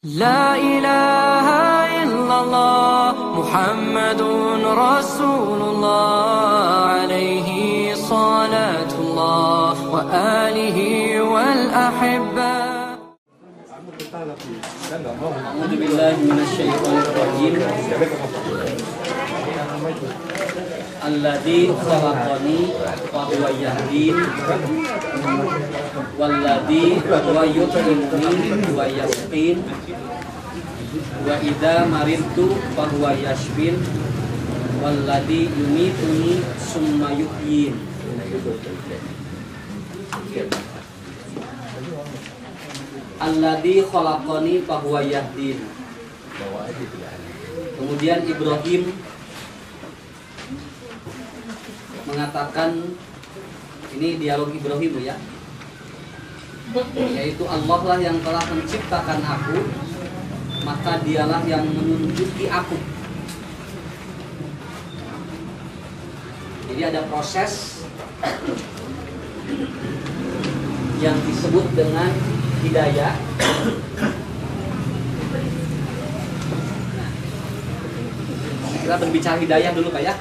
لا إله إلا الله محمد رسول الله عليه صلاة الله وآله والأحبة. أعوذ بالله من الشيطان الرجيم. الذي خلقني وهو يهدين والذي هو يطعمني ويسقين وإذا مرضت فهو يشفين والذي يميتني ثم يحيين. Alladzi khalaqani fahuwa yahdin. Kemudian Ibrahim mengatakan, ini dialog Ibrahim ya, yaitu Allah lah yang telah menciptakan aku, maka dialah yang menunjuki aku. Jadi ada proses yang disebut dengan hidayah. Nah, kita berbicara hidayah dulu Pak ya.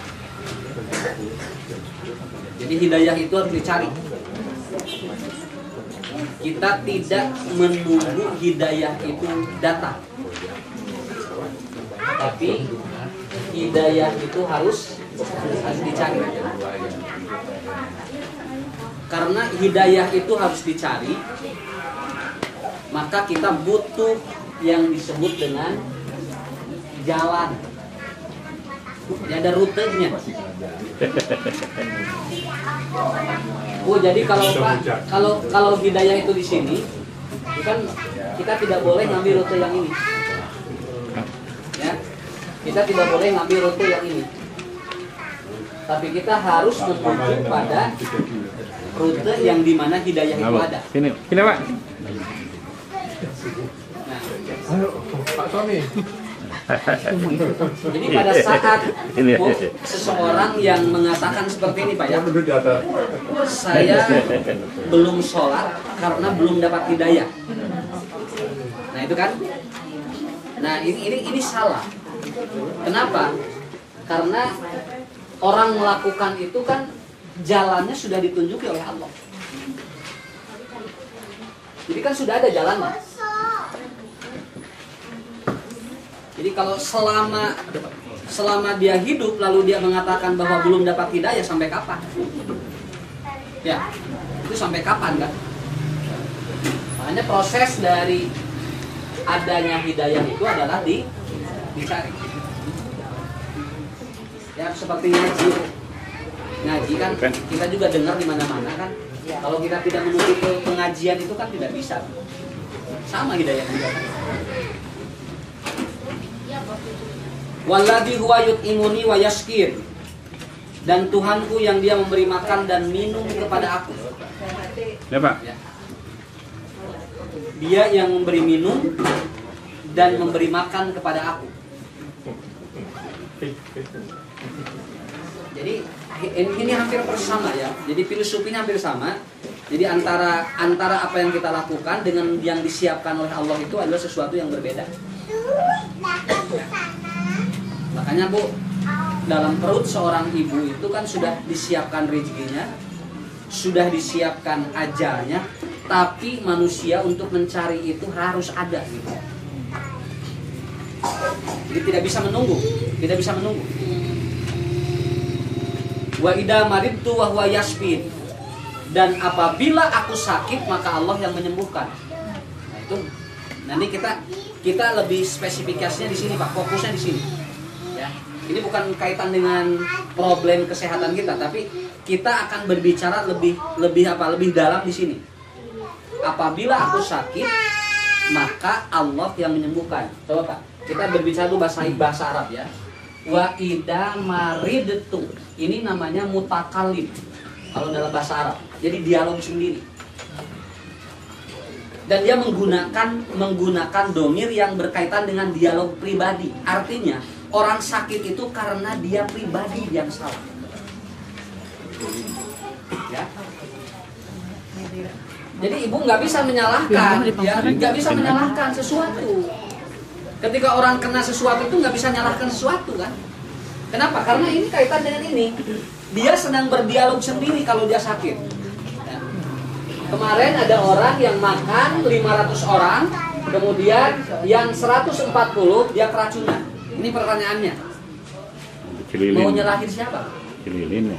Jadi hidayah itu harus dicari. Kita tidak menunggu hidayah itu datang, tapi hidayah itu harus dicari. Karena hidayah itu harus dicari, maka kita butuh yang disebut dengan jalan. Jadi ada rutenya. Oh, jadi kalau Pak, kalau hidayah itu di sini, kan kita tidak boleh ngambil rute yang ini. Ya, kita tidak boleh ngambil rute yang ini. Tapi kita harus menuju pada rute yang dimana hidayah itu ada. Sini Pak. Nah, Pak Tommy. jadi pada saat seseorang yang mengatakan seperti ini Pak ya, saya belum sholat karena belum dapat hidayah. Nah itu kan, nah ini salah. Kenapa? Karena orang melakukan itu kan jalannya sudah ditunjuki oleh Allah. Jadi kan sudah ada jalannya. Jadi kalau selama dia hidup lalu dia mengatakan bahwa belum dapat hidayah, sampai kapan? Ya, itu sampai kapan kan? Makanya proses dari adanya hidayah itu adalah dicari. Ya seperti ngaji kan kita juga dengar di mana-mana kan. Kalau kita tidak menuju ke pengajian itu kan tidak bisa. Sama hidayah juga kan. Walladzi huwa yut'imuni wa yasqin. Dan Tuhanku yang dia memberi makan dan minum kepada aku. Ya Pak. Ya. Dia yang memberi minum dan memberi makan kepada aku. Jadi ini hampir bersama ya. Jadi filosofinya hampir sama. Jadi antara apa yang kita lakukan dengan yang disiapkan oleh Allah itu adalah sesuatu yang berbeda. Makanya Bu, dalam perut seorang ibu itu kan sudah disiapkan rezekinya, sudah disiapkan ajalnya, tapi manusia untuk mencari itu harus ada gitu. Jadi tidak bisa menunggu. Wa idza maridtu wa huwa yashfin. Dan apabila aku sakit maka Allah yang menyembuhkan. Nah itu nanti kita lebih spesifikasinya di sini Pak, fokusnya di sini. Ya, ini bukan kaitan dengan problem kesehatan kita, tapi kita akan berbicara lebih dalam di sini. Apabila aku sakit, maka Allah yang menyembuhkan. Coba Pak, kita berbicara dulu bahasa Arab ya. Wa idza maridtu. Ini namanya mutakalim kalau dalam bahasa Arab. Jadi dialog sendiri. Dan dia menggunakan domir yang berkaitan dengan dialog pribadi. Artinya orang sakit itu karena dia pribadi yang salah. Ya. Jadi ibu nggak bisa menyalahkan, ya, nggak bisa menyalahkan sesuatu. Ketika orang kena sesuatu itu nggak bisa nyalahkan sesuatu kan? Kenapa? Karena ini kaitan dengan ini. Dia sedang berdialog sendiri kalau dia sakit. Ya. Kemarin ada orang yang makan 500 orang, kemudian yang 140 dia keracunan. Ini pertanyaannya. Mau nyalahin siapa? Cililin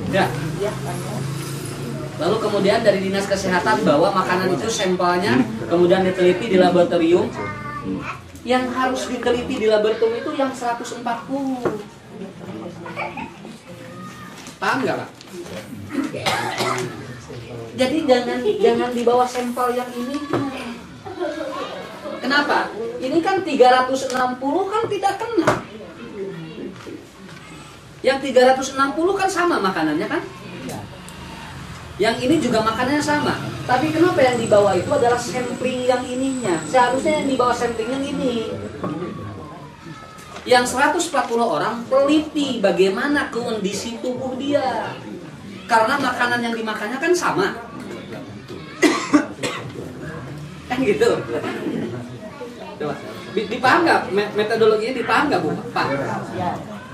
ya. Lalu kemudian dari dinas kesehatan bawa makanan itu sampelnya, kemudian diteliti di laboratorium. Yang harus diteliti di laboratorium itu yang 140. Paham nggak Pak? Jadi jangan dibawa sampel yang ini. Kenapa? Ini kan 360 kan tidak kena. Yang 360 kan sama makanannya kan? Yang ini juga makanannya sama. Tapi kenapa yang dibawa itu adalah sampling yang ininya? Seharusnya yang dibawa sampling yang ini. Yang 140 orang teliti bagaimana kondisi tubuh dia. Karena makanan yang dimakannya kan sama. Kan gitu. Coba. Dipaham nggak metodologinya, dipaham nggak Bu? Pak?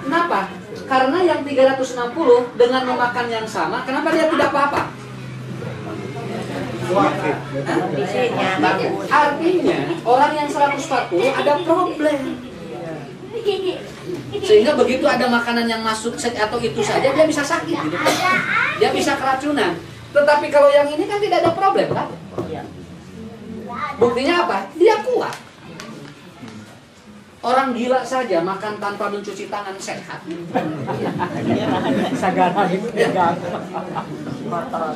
Kenapa? Karena yang 360 dengan memakan yang sama, kenapa dia tidak apa-apa? Artinya orang yang 140 ada problem. Sehingga begitu ada makanan yang masuk atau itu saja dia bisa sakit gitu. Dia bisa keracunan. Tetapi kalau yang ini kan tidak ada problem kan? Buktinya apa? Dia kuat. Orang gila saja makan tanpa mencuci tangan sehat.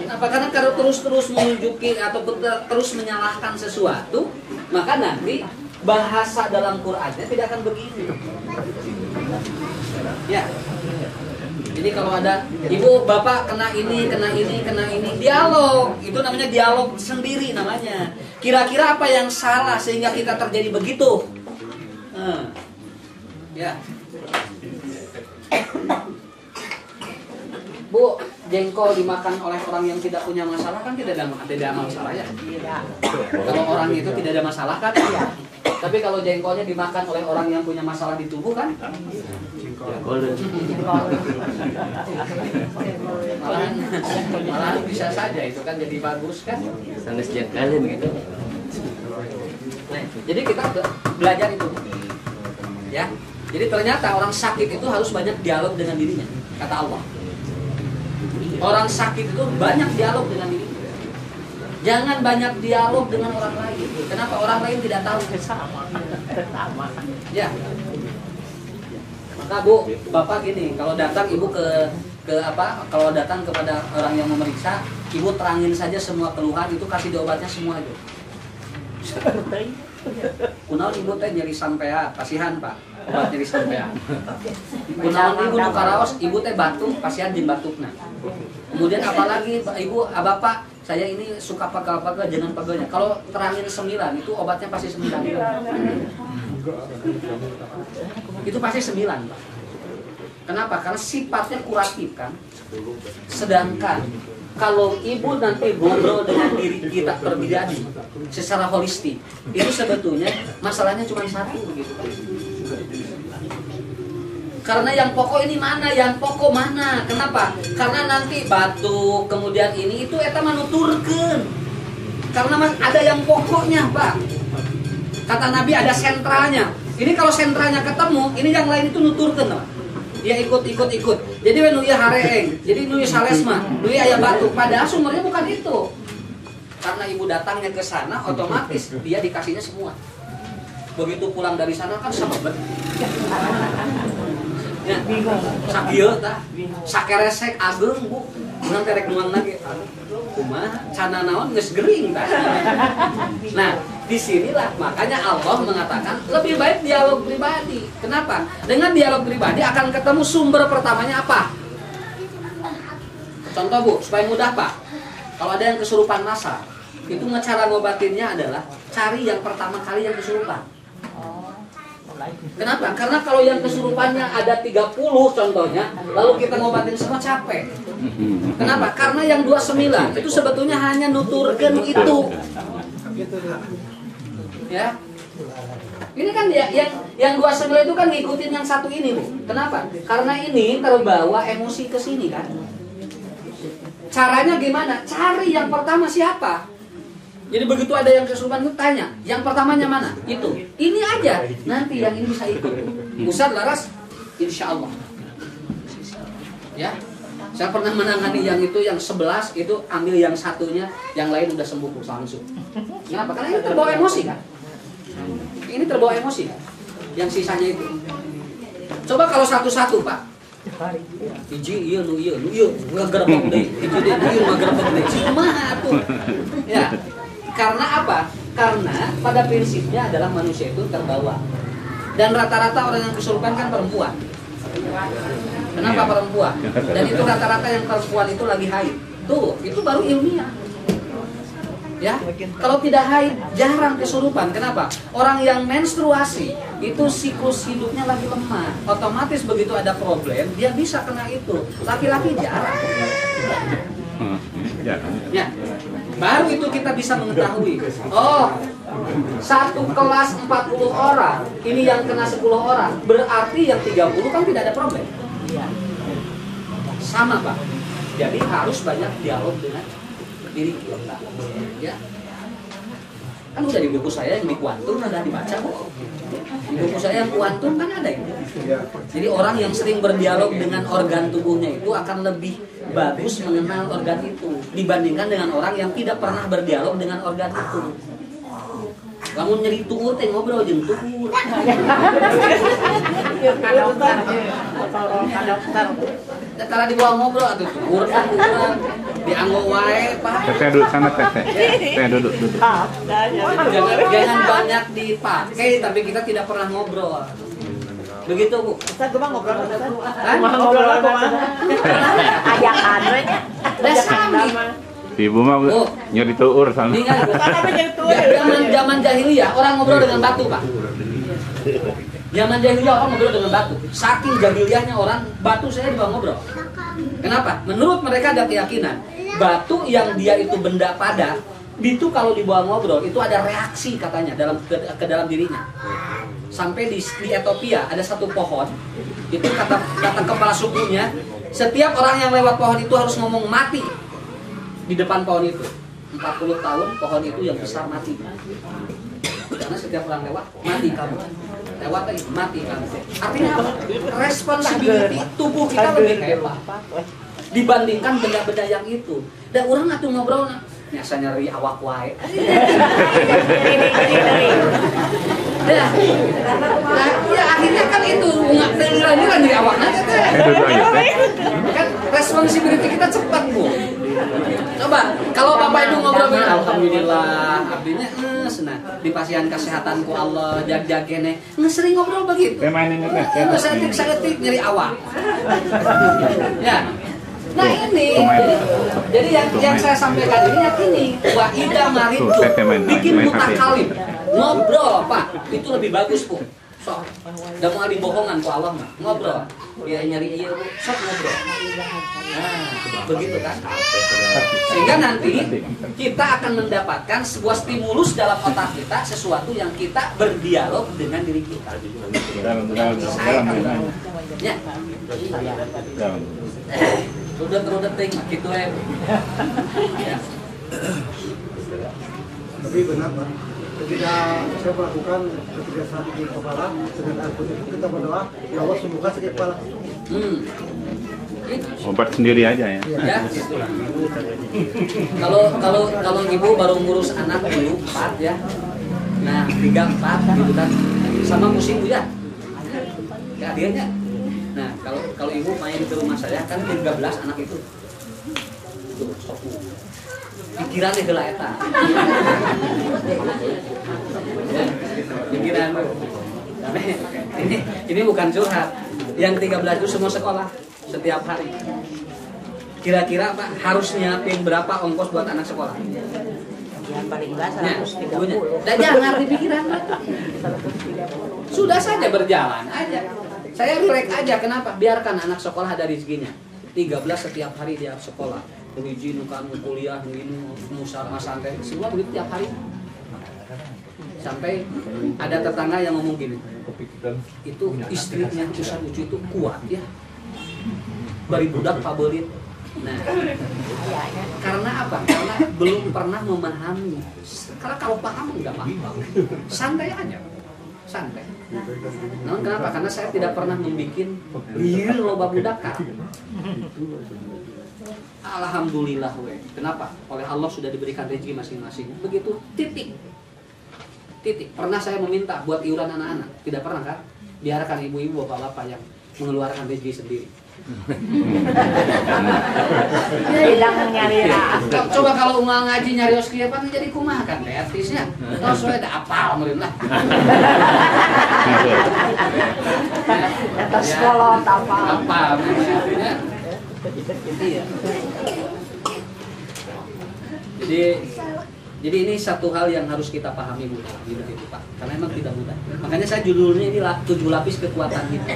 Kenapa? Karena kalau terus-terus menunjuki atau terus menyalahkan sesuatu, maka nanti bahasa dalam Qur'annya tidak akan begini. Ya. Jadi kalau ada ibu bapak kena ini, dialog. Itu namanya dialog sendiri namanya. Kira-kira apa yang salah sehingga kita terjadi begitu? Ya. Bu, jengkol dimakan oleh orang yang tidak punya masalah kan tidak ada masalah ya? Kalau orang itu tidak ada masalah kan? Ya. Tapi kalau jengkolnya dimakan oleh orang yang punya masalah di tubuh kan? Malahan bisa saja itu kan jadi bagus kan? Sangat jengkalin gitu. Nah, jadi kita belajar itu. Ya. Jadi ternyata orang sakit itu harus banyak dialog dengan dirinya, kata Allah. Orang sakit itu banyak dialog dengan dirinya. Jangan banyak dialog dengan orang lain. Kenapa? Orang lain tidak tahu sama. Ya. Maka Bu, Bapak gini, kalau datang Ibu kalau datang kepada orang yang memeriksa, Ibu terangin saja semua keluhan itu, kasih obatnya semua itu. Kunaon Ibu teh nyeri sampean, kasihan Pak. Obat nyeri sampean. Kunaon Ibu nu karaos, Ibu teh batuk, kasihan jeung batukna. Kemudian apalagi Ibu, Bapak, saya ini suka pegel-pegel, jangan pegelnya. Kalau terangin 9 itu obatnya pasti 9. Itu pasti 9 Pak. Kenapa? Karena sifatnya kuratif kan. Sedangkan kalau Ibu nanti ngobrol dengan diri kita pribadi secara holistik, itu sebetulnya masalahnya cuma satu begitu kan. Karena yang pokok ini mana, yang pokok mana? Kenapa? Karena nanti batuk, kemudian ini itu eta manuturkeun. Karena ada yang pokoknya, Pak. Kata Nabi ada sentralnya. Ini kalau sentralnya ketemu, ini yang lain itu nuturkeun, Pak. Dia ikut. Jadi nu ieu hareeng, jadi nu ieu salesma, nu ieu aya batuk. Padahal sumbernya bukan itu. Karena Ibu datangnya ke sana, otomatis dia dikasihnya semua. Begitu pulang dari sana kan sababet. Ya, sakieu tah, sakeresek ageng Bu. Urang terek nuang lagi. Kumaha cana naon geus gering tah. Nah, disinilah makanya Allah mengatakan lebih baik dialog pribadi. Kenapa? Dengan dialog pribadi akan ketemu sumber pertamanya apa? Contoh Bu, supaya mudah Pak. Kalau ada yang kesurupan massal, itu cara ngobatinnya adalah cari yang pertama kali yang kesurupan. Kenapa? Karena kalau yang kesurupannya ada 30 contohnya, lalu kita ngobatin semua capek. Kenapa? Karena yang 29 itu sebetulnya hanya nuturkeun itu. Ya. Ini kan yang 29 itu kan ngikutin yang satu ini, Bu. Kenapa? Karena ini terbawa emosi ke sini kan. Caranya gimana? Cari yang pertama siapa? Jadi begitu ada yang kesurupan itu tanya, yang pertamanya mana? Itu. Ini aja. Nanti yang ini bisa ikut. Ustaz Laras, insya Allah. Ya. Saya pernah menangani yang itu, yang 11 itu ambil yang satunya, yang lain udah sembuh langsung. Kenapa? Karena ini terbawa emosi kan. Ini terbawa emosi kan. Yang sisanya itu. Coba kalau satu-satu, Pak. Hiji iya nu ngagerebek deui. Hiji deui ieu ngagerebek deui. Kumaha atuh? Ya. Karena apa? Karena pada prinsipnya adalah manusia itu terbawa. Dan rata-rata orang yang kesurupan kan perempuan. Kenapa perempuan? Dan itu rata-rata yang perempuan itu lagi haid. Tuh, itu baru ilmiah. Ya, kalau tidak haid jarang kesurupan. Kenapa? Orang yang menstruasi itu siklus hidupnya lagi lemah. Otomatis begitu ada problem dia bisa kena itu. Laki-laki jarang. Ya, baru itu kita bisa mengetahui. Oh, satu kelas 40 orang, ini yang kena 10 orang. Berarti yang 30 kan tidak ada problem. Sama, Pak. Jadi harus banyak dialog dengan diri kita. Ya. Kan udah di buku saya yang di kuantum ada dibaca kok. Di buku saya yang kuantum kan ada itu. Jadi orang yang sering berdialog dengan organ tubuhnya itu akan lebih bagus mengenal organ itu dibandingkan dengan orang yang tidak pernah berdialog dengan organ itu. Kamu nyeri tuur teh ngobrol jeung tuur. Kalau dibawa ngobrol atuh tuur urang dianggo wae, Pak. Saya duduk sana teh. Saya duduk. Jangan banyak dipakai tapi kita tidak pernah ngobrol. Begitu, Bu. Ustaz gua ngobrol sama Ustaz. Ngobrol apa? Ajakan we nya. Ibu mah nyeri tuur sana. Ingat, Kenapa jadi tuh? zaman jahiliyah orang ngobrol dengan batu, Pak. Zaman jahiliyah orang ngobrol dengan batu. Saking jahiliyahnya orang, batu saya dibawa ngobrol. Kenapa? Menurut mereka ada keyakinan batu yang dia itu benda padat, itu kalau dibawa ngobrol itu ada reaksi katanya ke dalam dirinya. Sampai di Ethiopia ada satu pohon, itu kata kepala sukunya, setiap orang yang lewat pohon itu harus ngomong mati di depan pohon itu. 40 tahun pohon itu yang besar mati. Karena setiap orang lewat, mati kamu. Lewat lagi, mati kamu. Artinya apa? Responsibility tubuh kita lebih hebat dibandingkan benda-benda yang itu. Dan orang atuh ngobrol biasa nyari awak wae. Ya akhirnya kan itu nggak terlalu di awaknya kan responsibility kita cepat, Bu. Coba kalau Bapak Ibu ngobrol dengan alhamdulillah abdinya senang di pasian kesehatanku Allah jag-jagene sering ngobrol begitu. Mainin teh. Saeutik nyeri awak. Ya. Nah ini, jadi yang saya sampaikan ini wa ida maridu bikin mutakalim ngobrol Pak itu lebih bagus Bu. Sok, udah mau dibohongan ku Allah mah ngobrol. Ya nyari iya Bu, sok ngobrol. Nah, begitu kan? Sehingga nanti kita akan mendapatkan sebuah stimulus dalam otak kita sesuatu yang kita berdialog dengan diri kita. Ya. Udah ting gitu ya. Tapi benar Pak, ketika saya melakukan ketika sakit kepala dengan Al Qur'an kita berdoa ya Allah sembuhkan sakit kepala. Obat sendiri aja ya. Ya, gitu. Kalau ibu baru ngurus anak dulu 4 ya. Nah, 3 4 gitu kan. Sama musim ya. Ya akhirnya. Nah, kalau ibu main ke rumah saya kan 13 anak itu. Tuh, soku. Pikirannya geula eta. Pikiran. Ini bukan curhat. Yang 13 itu semua sekolah setiap hari. Kira-kira Pak harus nyiapin berapa ongkos buat anak sekolah? Yang paling belas 130. Dan jangan dipikiran Pak. Sudah saja berjalan aja. Saya relax aja, kenapa? Biarkan anak sekolah ada rezekinya. 13 setiap hari dia sekolah. Hiji nu kamu kuliah, nu musar masante, semua begitu tiap hari. Sampai ada tetangga yang ngomong gini, itu istrinya Ustaz Ucu itu kuat ya, bari budak pabelit. Nah, karena apa? Karena belum pernah memahami. Karena kalau paham nggak apa-apa, santai aja, santai. Namun kenapa? Karena saya tidak pernah membuat real loba budak kan. Alhamdulillah we. Kenapa? Oleh Allah sudah diberikan rezeki masing-masing. Begitu titik. Titik. Pernah saya meminta buat iuran anak-anak? Tidak pernah kan? Biarkan ibu-ibu bapak-bapak yang mengeluarkan rezeki sendiri. Hilang nyari lah. Coba kalau uang ngaji nyari oski apa jadi kumaha kan artisnya. Terus we da apal meureun lah. Atas kolot apa? Apa artinya? Iya. Jadi ini satu hal yang harus kita pahami mudah hidup itu Pak. Karena memang tidak mudah. Makanya saya judulnya ini 7 lapis kekuatan kita.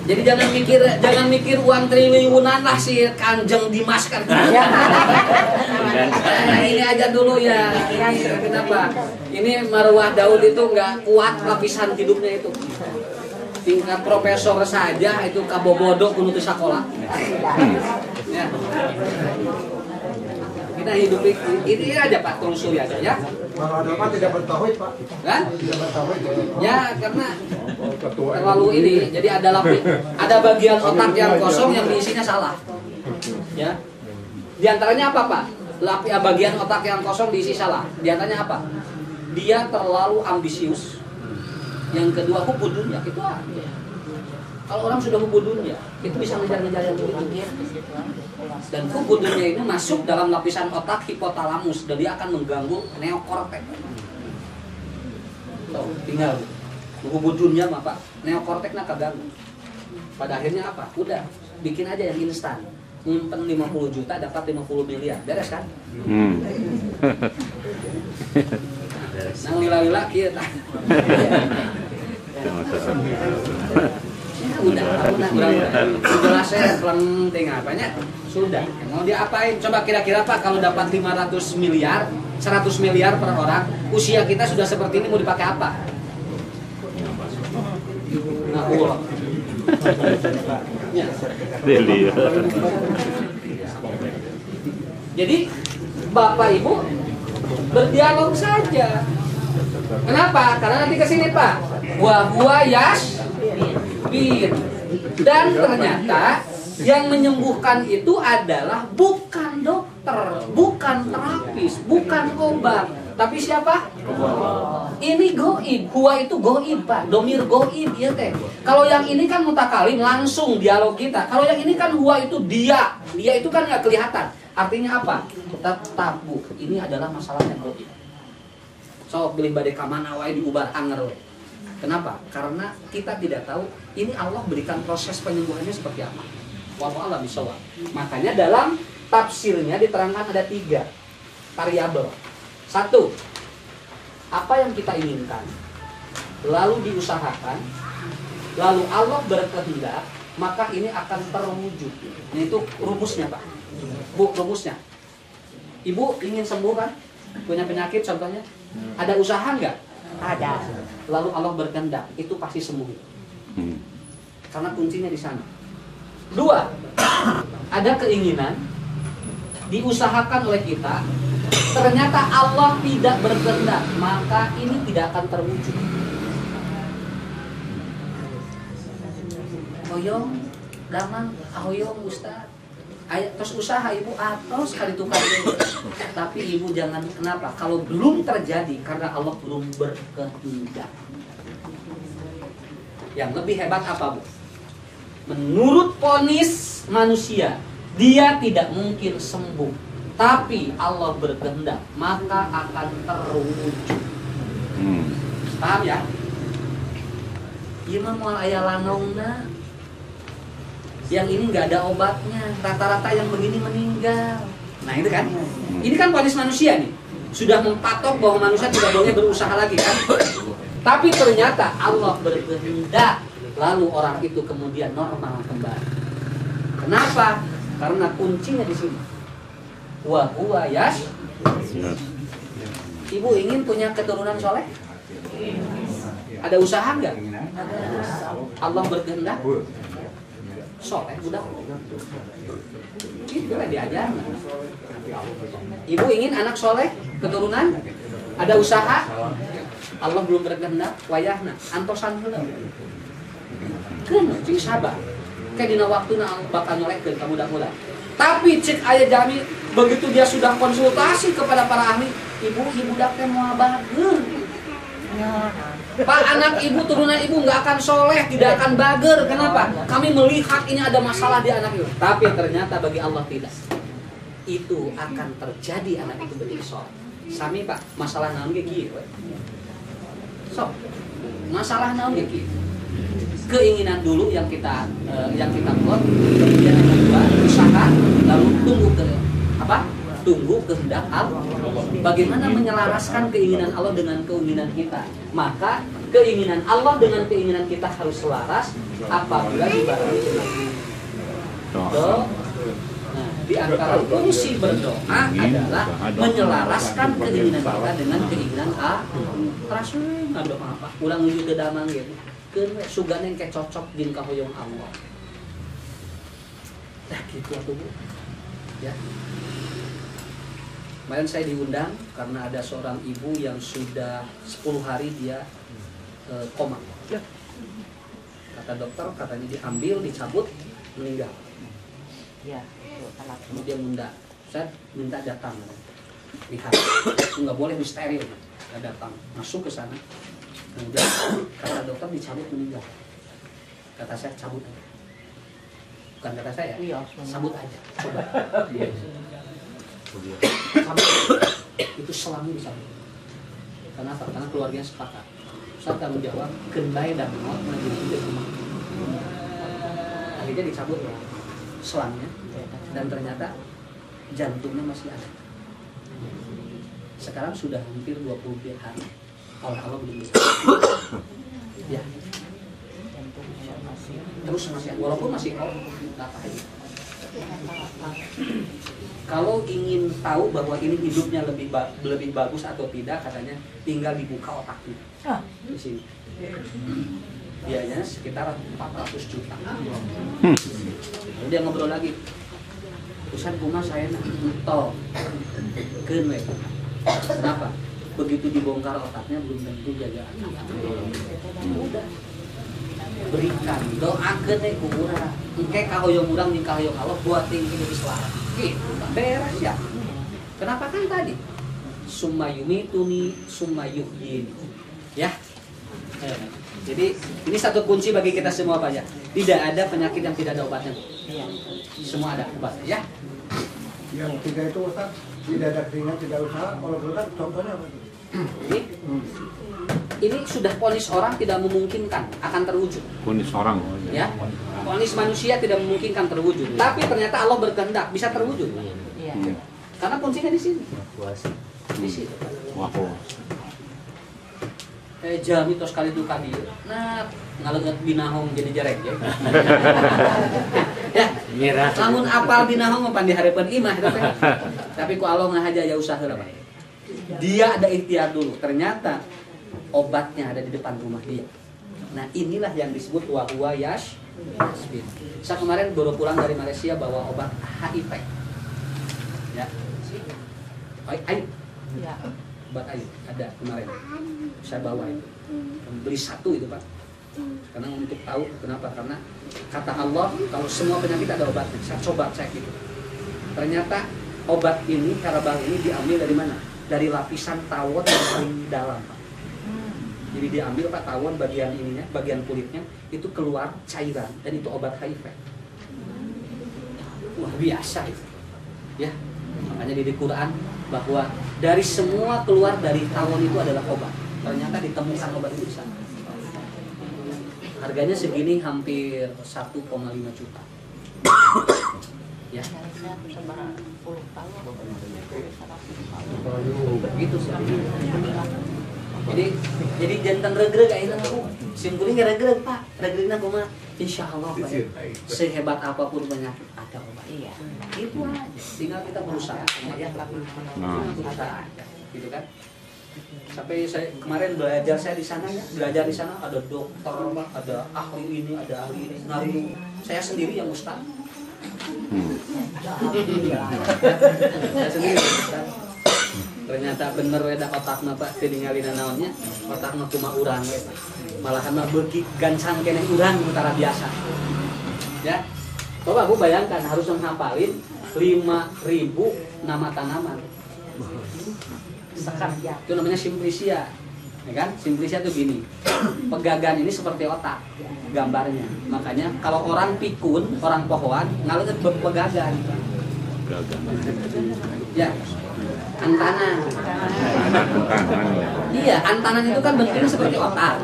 Jadi jangan mikir uang triliunan lah si Kanjeng Dimas kan. Nah, ini aja dulu ya. Kenapa? Ini marwah Daud itu nggak kuat lapisan hidupnya itu. Tingkat profesor saja itu kabobodo kudu sekolah. Ya. Kita hidup ini aja Pak, telusuri aja ya. Kalau ada apa tidak bertauhid Pak? Kan? Tidak bertauhid. Ya karena terlalu ini, jadi ada bagian otak yang kosong yang diisinya salah. Ya. Di antaranya apa Pak? Bagian otak yang kosong diisi salah. Di antaranya apa? Dia terlalu ambisius. Yang kedua hubud dunia, itu aja. Kalau orang sudah hubud dunia, itu bisa ngejar-ngejar yang begitu. Dan hubud dunia ini masuk dalam lapisan otak hipotalamus dan dia akan mengganggu neokortex. Tuh, tinggal hubud dunia mah Pak, neokorteksnya keganggu. Pada akhirnya apa? Udah, bikin aja yang instan. Nyimpen 50 juta dapat 50 miliar. Beres kan? Nang lila-lila kieu tah. Udah jelas saya penting apanya sudah mau diapain coba kira-kira Pak kalau dapat 500 miliar 100 miliar per orang usia kita sudah seperti ini mau dipakai apa? Nah, ya. Jadi Bapak Ibu berdialog saja. Kenapa? Karena nanti kesini Pak wa yashbir. Dan ternyata yang menyembuhkan itu adalah bukan dokter, bukan terapis, bukan obat, tapi siapa? Ini goib. Huwa itu goib Pak, domir goib ya teh. Kalau yang ini kan mutakalim langsung dialog kita. Kalau yang ini kan huwa itu dia itu kan nggak kelihatan. Artinya apa? Tetap bu, ini adalah masalah yang goib. So pilih badai kamana wae diubar anger we. Kenapa? Karena kita tidak tahu ini Allah berikan proses penyembuhannya seperti apa. Wallahu a'lam bishawab. Makanya dalam tafsirnya diterangkan ada 3 variabel. 1, apa yang kita inginkan, lalu diusahakan, lalu Allah berkehendak, maka ini akan terwujud. Nah, itu rumusnya Pak. Bu, rumusnya. Ibu ingin sembuh kan? Punya penyakit contohnya? Ada usaha nggak? Ada. Lalu Allah berkehendak, itu pasti sembuh. Karena kuncinya di sana. 2, ada keinginan, diusahakan oleh kita, ternyata Allah tidak berkehendak, maka ini tidak akan terwujud. Hoyong, damang, ahoyong Ustaz. Terus usaha ibu atau sekali tukar dulu. Tapi ibu jangan kenapa? Kalau belum terjadi karena Allah belum berkehendak. Yang lebih hebat apa Bu? Menurut vonis manusia, dia tidak mungkin sembuh. Tapi Allah berkehendak, maka akan terwujud. Paham ya? Ieu mah moal aya lanongna. Yang ini nggak ada obatnya, rata-rata yang begini meninggal. Nah itu kan, ini kan vonis manusia nih, sudah mempatok bahwa manusia tidak boleh berusaha lagi kan. Tapi ternyata Allah berkehendak, lalu orang itu kemudian normal kembali. Kenapa? Karena kuncinya di sini. Wa huwa Ibu ingin punya keturunan soleh? Ada usaha nggak? Allah berkehendak soleh budak. Itulah diajar. Ibu ingin anak soleh, keturunan, ada usaha, Allah belum berkehendak, wayahna, antosan heula. Kan cing sabar. Kayak dina waktuna bakal nyolehkeun ka budak-budak. Tapi cek aya jami begitu dia sudah konsultasi kepada para ahli, ibu budak teh moal bager. Pak, anak ibu, turunan ibu nggak akan soleh, tidak akan bager. Kenapa? Kami melihat ini ada masalah di anak ibu. Tapi ternyata bagi Allah tidak. Itu akan terjadi anak itu menjadi soleh. Sami Pak, masalah naon ge kieu. So, masalah naon ge kieu. Keinginan dulu yang kita buat, kemudian yang kedua usaha, lalu tunggu kehendak Allah. Bagaimana menyelaraskan keinginan Allah dengan keinginan kita? Maka keinginan Allah dengan keinginan kita harus selaras apabila dibarengi dengan doa. Nah, di antara fungsi berdoa adalah menyelaraskan keinginan kita dengan keinginan Allah. Terus ngadoa apa? Ulang menuju ke damang gitu. Sugane kayak cocok jeung kahoyong Allah. Nah, gitu atuh Bu. Ya. Kemarin saya diundang karena ada seorang ibu yang sudah 10 hari dia koma. Kata dokter katanya diambil, dicabut, meninggal. Ya, Kemudian saya minta datang. Lihat, nggak boleh disteril. Saya datang, masuk ke sana. Kemudian kata dokter dicabut, meninggal. Kata saya cabut aja. Bukan kata saya, cabut aja. Coba. Cabut. Itu selami dicabut. Kenapa? Karena keluarganya sepakat. Saya tanggung jawab, kendai dan maut menjadi di rumah. Akhirnya dicabut ya, selangnya, dan ternyata jantungnya masih ada. Sekarang sudah hampir 20 hari. Kalau belum bisa. Ya. Terus masih, walaupun masih kalau ingin tahu bahwa ini hidupnya lebih bagus atau tidak, katanya tinggal dibuka otaknya. Di sini. Biayanya sekitar 400 juta. Dia ngobrol lagi. Urusan rumah saya tol. Kenapa? Begitu dibongkar otaknya belum tentu jaga anak. Udah. Berikan, doakeun teh ku urang. Engke kahoyong urang jeung kahoyong Allah buat tinggi di selaras. Gitu, beres ya. Kenapa kan tadi? Summa yumituni, summa yuhyini. Ya. Jadi ini satu kunci bagi kita semua Pak ya. Tidak ada penyakit yang tidak ada obatnya. Semua ada obatnya ya. Yang tiga itu Ustaz, tidak ada keringat, tidak usaha. Kalau berat contohnya apa? Ini sudah vonis orang tidak memungkinkan akan terwujud. Vonis orang. Ya, vonis manusia tidak memungkinkan terwujud. Tapi ternyata Allah berkehendak bisa terwujud. Iya. Karena kuncinya di sini. Di situ. Wah. Jam itu sekali itu kali. Nah, ngaleget binahong jadi jarek ya. Ya, Mirah. namun apal binahong pan dihareupeun imah tapi ku Allah ngahaja ya usaha lah Pak. Dia ada ikhtiar dulu. Ternyata obatnya ada di depan rumah dia. Nah, inilah yang disebut wahwa yashbin. Saya kemarin baru pulang dari Malaysia bawa obat HIV. Ya. Ayo. Ya. Obat air ada kemarin. Saya bawa itu. Beli satu itu Pak. Karena untuk tahu kenapa? Karena kata Allah kalau semua penyakit ada obatnya. Saya coba cek itu. Ternyata obat ini, herbal ini diambil dari mana? Dari lapisan tawon yang paling dalam Pak. Jadi diambil Pak tawon bagian ininya, bagian kulitnya itu keluar cairan dan itu obat HIV. Wah biasa itu. Ya. Makanya di Quran bahwa dari semua keluar dari tawon itu adalah obat. Ternyata ditemukan obat itu di sana. Harganya segini hampir 1,5 juta. Ya. Begitu sih. Jadi jantan regreg ayeuna aku. Simkuling regreg Pak. Regregna kumaha? Insyaallah Pak. Sehebat apapun penyakit ada obat. Iya. Itu aja. Tinggal kita berusaha. Ya, berusaha aja. Gitu kan? Sampai saya kemarin belajar saya di sana ya, belajar di sana ada dokter, ada ahli ini, ada ahli ini. Ngaruh saya sendiri yang ustaz. Saya sendiri yang ustaz. Ternyata bener weda otakna Pak teu ningali naonnya, otakna cuma urang we. Malahan mah beuki gancang keneh urang utara biasa. Ya. Coba Bu bayangkan harus menghafalin 5.000 nama tanaman. Itu namanya simplisia, ya kan? Simplisia itu gini, pegagan ini seperti otak, gambarnya. Makanya kalau orang pikun, orang pohon, ngalir pegagan. Ya, antanan. Iya, antanan itu kan bentuknya seperti otak.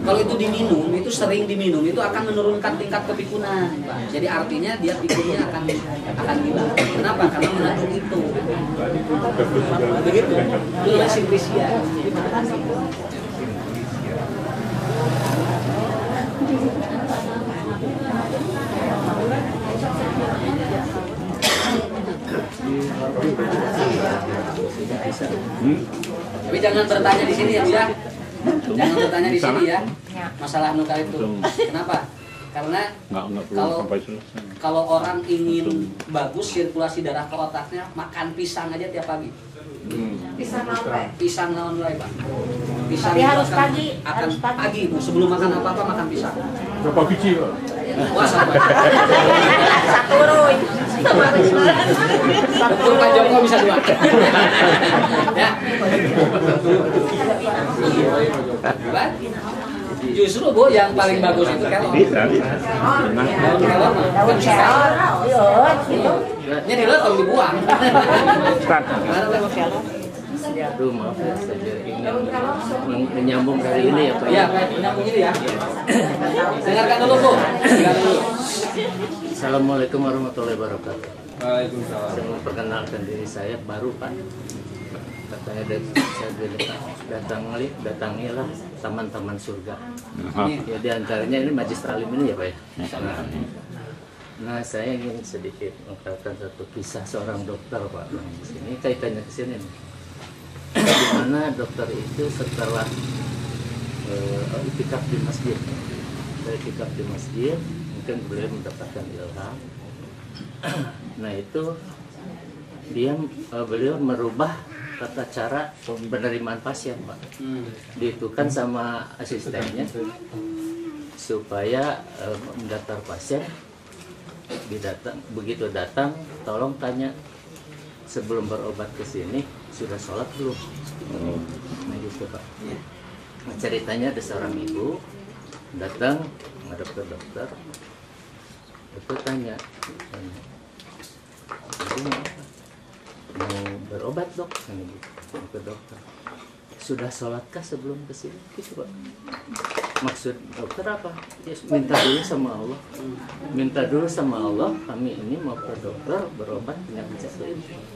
Kalau itu diminum, itu sering diminum, itu akan menurunkan tingkat kepikunan, Pak. Jadi artinya dia pikunnya akan hilang. Kenapa? Karena mengandung itu. Begitu. Itu adalah simplisia. Tapi jangan bertanya di sini ya, Bu ya. Jangan bertanya di sini ya. Masalah nuka itu. Kenapa? Karena kalau orang ingin bagus sirkulasi darah ke otaknya, makan pisang aja tiap pagi. Pisang apa? Pisang naon wae, Pak. Pisang Tapi harus akan, pagi, akan harus pagi. pagi, Bu. Sebelum makan apa-apa makan pisang. Berapa biji, Pak? Wah, sampai. Satu roy. Betul Pak Joko bisa 2. Ya. Pak, justru Bu yang paling bagus itu kelor. Bisa. Daun kelor mah. Daun kelor, gitu. Nya dilotong dibuang. Ustaz. Aduh maaf ya, saya ingin menyambung dari ini ya Pak. Iya, Pak, nyambung ini ya. Dengarkan dulu, Bu. Dengarkan dulu. Assalamualaikum warahmatullahi wabarakatuh. Waalaikumsalam. Saya memperkenalkan diri saya baru Pak. Katanya saya datangilah taman-taman surga. Ya di antaranya ini Majlis Ta'lim ini ya Pak ya. Nah saya ingin sedikit mengatakan satu kisah seorang dokter Pak. Ini kaitannya ke sini nih. Di mana dokter itu setelah itikaf di masjid, dari itikaf di masjid mungkin beliau mendapatkan ilham. Nah itu beliau merubah tata cara penerimaan pasien Pak. Dihitungkan sama asistennya supaya mendaftar pasien begitu datang tolong tanya sebelum berobat ke sini sudah sholat belum? Nah gitu Pak. Nah, ceritanya ada seorang ibu datang menghadap ke dokter, itu tanya, ibu mau berobat dok? Ke dokter. Sudah sholatkah sebelum ke sini? Gitu Pak. Maksud dokter apa? Ya, minta dulu sama Allah. Minta dulu sama Allah, kami ini mau ke dokter berobat penyakit ini.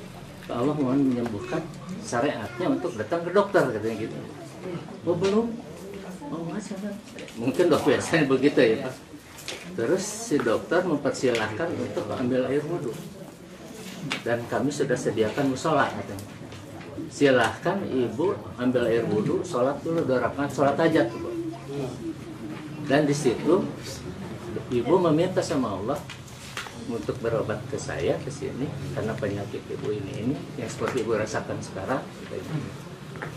Allah mohon menyembuhkan syariatnya untuk datang ke dokter katanya gitu. Oh belum? Oh masih ada. Mungkin dok biasanya begitu ya Pak. Terus si dokter mempersilahkan untuk ambil air wudhu. Dan kami sudah sediakan musola katanya. Silahkan ibu ambil air wudhu, sholat dulu 2 rakaat, sholat hajat. Dan di situ ibu meminta sama Allah untuk berobat ke saya ke sini karena penyakit ibu ini yang seperti ibu rasakan sekarang.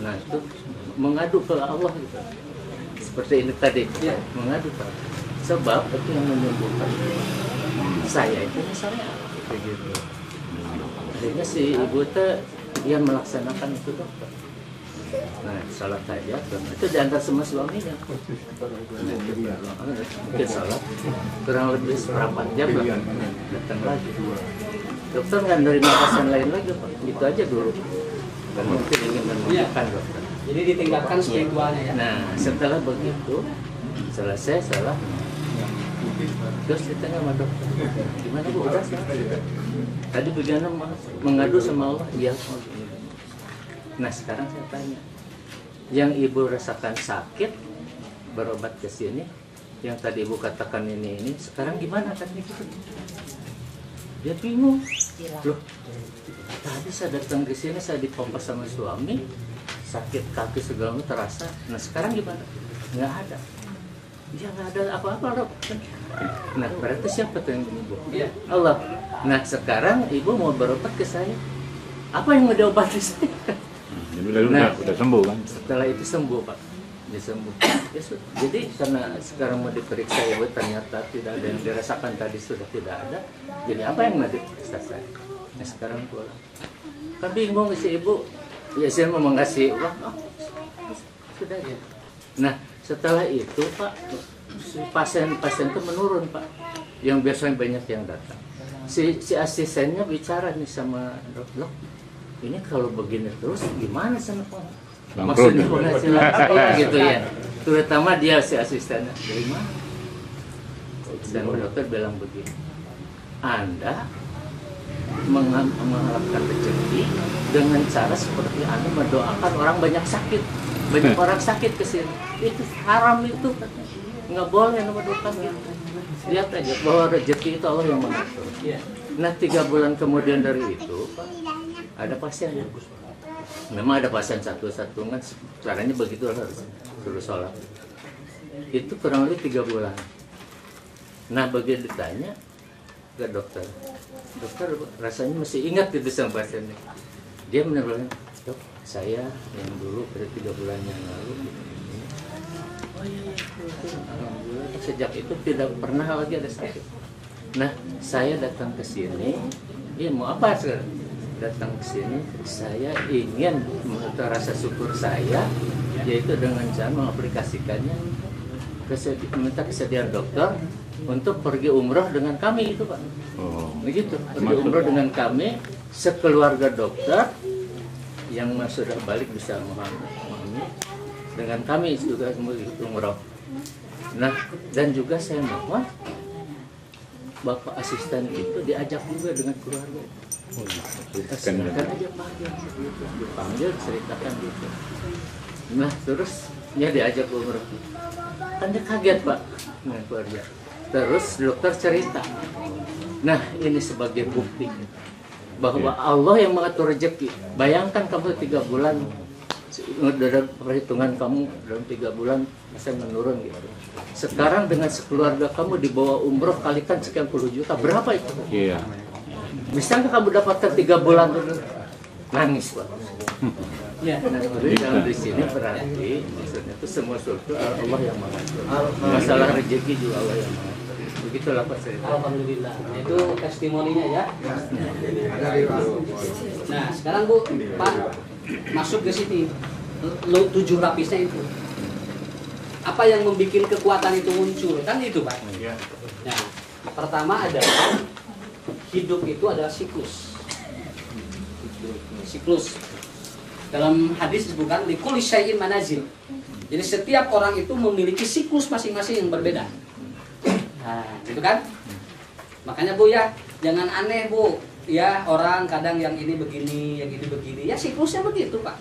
Nah itu mengadu ke Allah gitu. Seperti ini tadi mengadu ke Allah. Sebab itu yang menyembuhkan saya itu misalnya gitu. Akhirnya si ibu dia melaksanakan itu dokter. Nah, salat saja, itu diantar sama suaminya. Mungkin salat, kurang lebih seperempat jam lah, datang lagi. Dokter nggak nerima pasien lain lagi, Pak. Itu aja dulu. Dan mungkin ingin menunjukkan dokter. Jadi ditingkatkan spiritualnya ya. Nah, setelah begitu, selesai salah. Terus ditanya sama dokter, gimana Bu? Udah selesai. Tadi bagaimana mengadu sama Allah? Iya. Nah sekarang saya tanya, yang ibu rasakan sakit berobat ke sini, yang tadi ibu katakan ini, sekarang gimana tadi? Dia bingung. Loh, tadi saya datang ke sini, saya dipompas sama suami, sakit kaki segala macam terasa. Nah sekarang gimana? Nggak ada. Ya nggak ada apa-apa dok. Nah berarti siapa tuh yang menyembuh? Allah. Nah sekarang ibu mau berobat ke saya. Apa yang mau diobati saya? Jadi udah sembuh kan? Setelah itu sembuh pak. Dia sembuh. Ya, sudah. Jadi karena sekarang mau diperiksa ibu ternyata tidak ada yang dirasakan tadi sudah tidak ada. Jadi apa yang mau diperiksa saya? Nah sekarang pulang. Kan bingung si ibu. Ya saya mau ngasih uang. Oh, sudah ya. Nah setelah itu pak, pasien itu menurun pak. Yang biasanya banyak yang datang. Si asistennya bicara nih sama dok, ini kalau begini terus gimana sama kamu? Maksudnya penghasilan apa gitu ya? Terutama dia si asistennya dari mana? Dan dokter bilang begini, Anda mengharapkan rezeki dengan cara seperti Anda mendoakan orang banyak sakit, banyak orang sakit kesini. Itu haram itu, nggak boleh mendoakan gitu. Lihat aja bahwa rezeki itu Allah yang mengatur. Nah 3 bulan kemudian dari itu, Pak, ada pasien yang memang ada pasien satu kan caranya begitu harus suruh sholat. Itu kurang lebih 3 bulan. Nah begitu ditanya ke dokter rasanya masih ingat itu sama pasiennya. Dia menerangkan, dok saya yang dulu pada 3 bulan yang lalu. Oh iya, alhamdulillah sejak itu tidak pernah lagi ada sakit. Nah saya datang ke sini, mau apa sekarang? Datang ke sini, saya ingin mengutar rasa syukur saya, yaitu dengan cara mengaplikasikannya, minta kesediaan dokter untuk pergi umroh dengan kami itu pak. Begitu, pergi umroh dengan kami, sekeluarga dokter yang sudah balik bisa memahami, dengan kami juga umroh. Nah, dan juga saya mohon bapak asisten itu diajak juga dengan keluarga. Silakan aja panggil, dipanggil ceritakan gitu. Nah terus dia diajak umroh, kan dia kaget pak dengan keluarga. Terus dokter cerita, nah ini sebagai bukti bahwa Allah yang mengatur rezeki. Bayangkan kamu 3 bulan dalam perhitungan kamu dalam 3 bulan bisa menurun gitu. Sekarang dengan sekeluarga kamu dibawa umroh kalikan sekian puluh juta, berapa itu? Iya. Bisa nggak kamu dapatkan 3 bulan dulu? Nangis pak. Ya, nah, di sini berarti maksudnya itu semua sesuatu Allah yang mengatur. Masalah rezeki juga Allah yang mengatur. Begitulah pak saya. Alhamdulillah. Itu testimoninya ya. Nah sekarang Bu, Pak masuk ke sini. 7 lapisnya itu. Apa yang membuat kekuatan itu muncul? Kan itu pak. Nah, pertama adalah hidup itu adalah siklus. Siklus. Dalam hadis disebutkan likulli syai'in manazil. Jadi setiap orang itu memiliki siklus masing-masing yang berbeda. Nah, gitu kan? Makanya Bu ya, jangan aneh Bu. Ya, orang kadang yang ini begini, yang ini begini. Ya siklusnya begitu, Pak.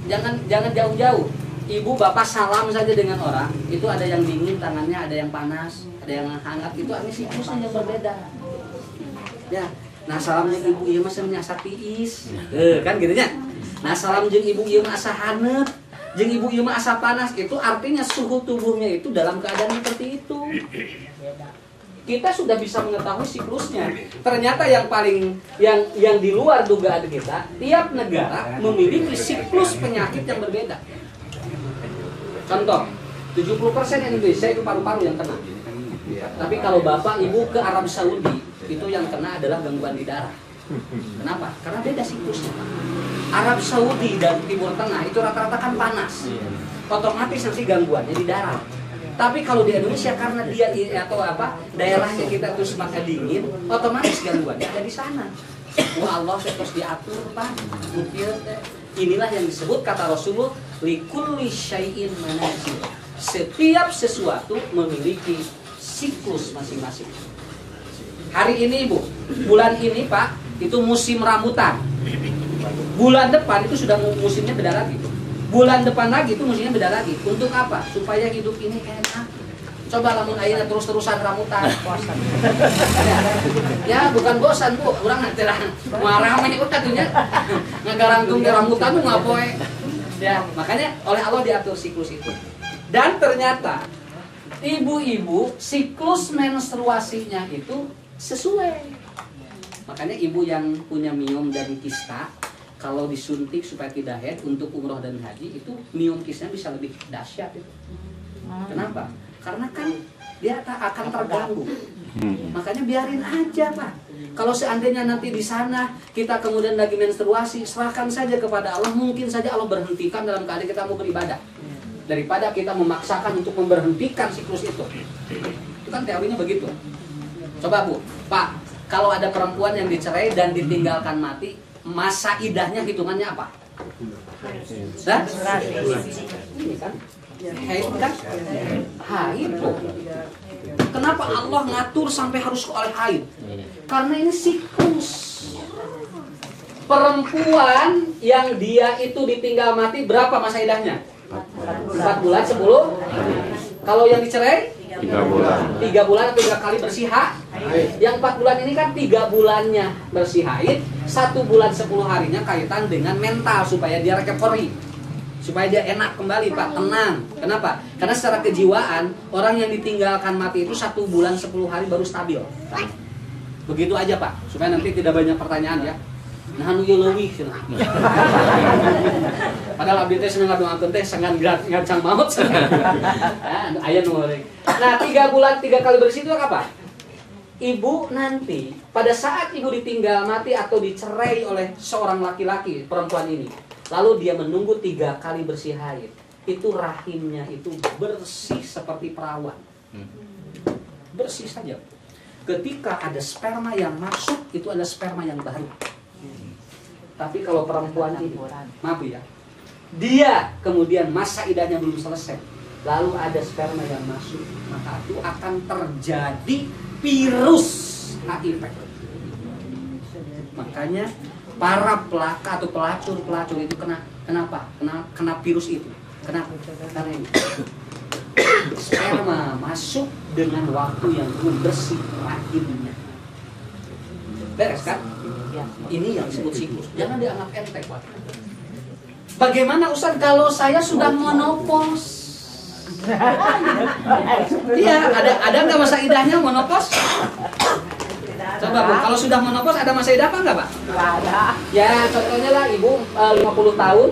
Jangan jauh-jauh. Ibu bapak salam saja dengan orang, itu ada yang dingin tangannya, ada yang panas, ada yang hangat, itu artinya siklusnya yang berbeda. Ya, nah salamnya ibu ieu mah asa tiis. Kan gitu nya. Nah salam jeung ibu ieu mah asa haneup, jeung ibu ieu mah asa panas, itu artinya suhu tubuhnya itu dalam keadaan seperti itu. Kita sudah bisa mengetahui siklusnya. Ternyata yang paling yang di luar dugaan kita, tiap negara memiliki siklus penyakit yang berbeda. Contoh, 70% Indonesia itu paru-paru yang kena. Tapi kalau bapak ibu ke Arab Saudi, itu yang kena adalah gangguan di darah. Kenapa? Karena beda siklusnya. Arab Saudi dan Timur Tengah itu rata-rata kan panas. Otomatis nanti gangguannya di darah. Tapi kalau di Indonesia karena dia atau daerahnya kita tuh semakin dingin, otomatis gangguannya ada di sana. Wah Allah terus diatur Pak. Inilah yang disebut kata Rasulullah likulli syai'in manazil. Setiap sesuatu memiliki siklus masing-masing. Hari ini Bu, bulan ini Pak, itu musim rambutan. Bulan depan itu sudah musimnya beda lagi. Bulan depan lagi itu musimnya beda lagi. Untuk apa? Supaya hidup ini enak. Coba lamun ayeuna terus-terusan rambutan bosan. Ya, bukan bosan Bu, urang nanti marah mah nyebut katunya. Ngagarangtung ke rambutan tuh ngapoe. Ya, makanya oleh Allah diatur siklus itu. Dan ternyata ibu-ibu siklus menstruasinya itu sesuai. Makanya ibu yang punya miom dan kista, kalau disuntik supaya tidak haid untuk umroh dan haji, itu miom kistanya bisa lebih dahsyat itu. Kenapa? Karena kan dia akan terganggu. Makanya biarin aja, Pak. Kalau seandainya nanti di sana kita kemudian lagi menstruasi, serahkan saja kepada Allah. Mungkin saja Allah berhentikan dalam keadaan kita mau beribadah, daripada kita memaksakan untuk memberhentikan siklus itu. Itu kan teorinya begitu. Coba Bu, Pak, kalau ada perempuan yang dicerai dan ditinggalkan mati, masa idahnya hitungannya apa? Hah? Ini kan haid kan? Haid. Kenapa Allah ngatur sampai harus oleh haid? Karena ini siklus. Perempuan yang dia itu ditinggal mati berapa masa idahnya? 4 bulan 10. Kalau yang dicerai 3 bulan. 3 bulan atau 3 kali bersih haid. Yang 4 bulan ini kan 3 bulannya bersih haid, 1 bulan 10 harinya kaitan dengan mental supaya dia recovery, supaya dia enak kembali, Pak, tenang. Kenapa? Karena secara kejiwaan orang yang ditinggalkan mati itu 1 bulan 10 hari baru stabil. Begitu aja, Pak, supaya nanti tidak banyak pertanyaan ya. Nah, nu leuwih cenah. Padahal abdi teh seneng ngadoakeun teh sangan ngacang maot. Aya nu ngoreng. Nah, 3 bulan 3 kali bersih itu apa? Ibu nanti pada saat ibu ditinggal mati atau dicerai oleh seorang laki-laki, perempuan ini, lalu dia menunggu 3 kali bersih haid, itu rahimnya itu bersih seperti perawan. Bersih saja. Ketika ada sperma yang masuk, itu ada sperma yang baru. Tapi kalau perempuan ini, maaf ya, dia kemudian masa idahnya belum selesai, lalu ada sperma yang masuk, maka itu akan terjadi virus HIV. Makanya para pelaka atau pelacur itu kenapa? Kena virus itu. Kenapa? Karena ini sperma masuk dengan waktu yang belum bersih rahimnya. Beres kan? Ini yang disebut siklus. Jangan dianggap enteng, Pak. Bagaimana Ustaz kalau saya sudah menopause? Iya, ada nggak masa idahnya menopause? Coba Bu, kalau sudah menopause ada masa idah apa nggak, Pak? Nggak ada. Ya, contohnya lah ibu 50 tahun.